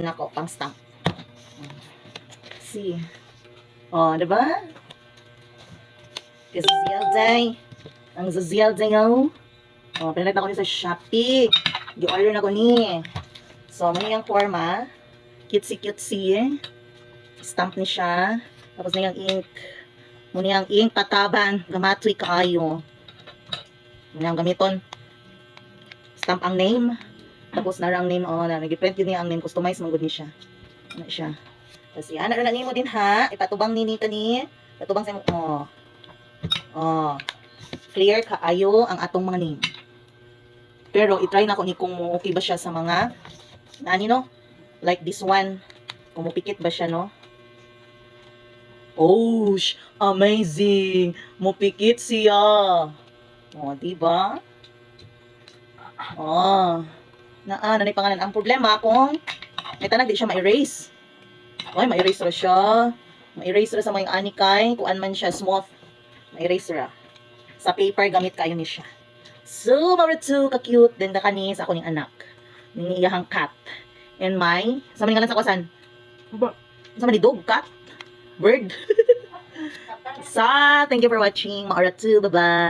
nako pang stamp. See. Oh, diba? Kazielday. Ang Zazielday oh. Oh, pinag ko ni sa Shopee. Gi-order na ko ni. So, muna yung forma. Cutesy. Stamp ni siya. Tapos na yung ink. Muna yung ink pataban. Gamatoy kaayo. Muna yung gamiton. Stamp ang name. Tapos na ang name. Oh, nag-print yun niya ang name. Customize man good ni siya. Ano siya. Kasi ana na nimo din ha. Ipatubang ni kani. Patubang sa mo. Oh. Clear kaayo ang atong mga name. Pero i-try na ko ni kung okay ba siya sa mga nani no? Like this one. Kung mupikit ba siya no? Oh, amazing. Mupikit siya. Oh, di ba? Oh. Nanay pangalan. Ang problema kung may tanag di siya ma-erase. Oy, ma-erase ra siya. Ma-erase ra sa mga anikay. Kuan man siya smooth. Ma-erase ra. Sa paper gamit kayo ni siya. So, maritsu ka-cute din da kani sa ako ning anak. Ning iyahang cat. And my, sa mga ngalan sa kwasan? Ba? Sa mga dog, cat? Bird? Sa, thank you for watching. Maritsu, bye-bye.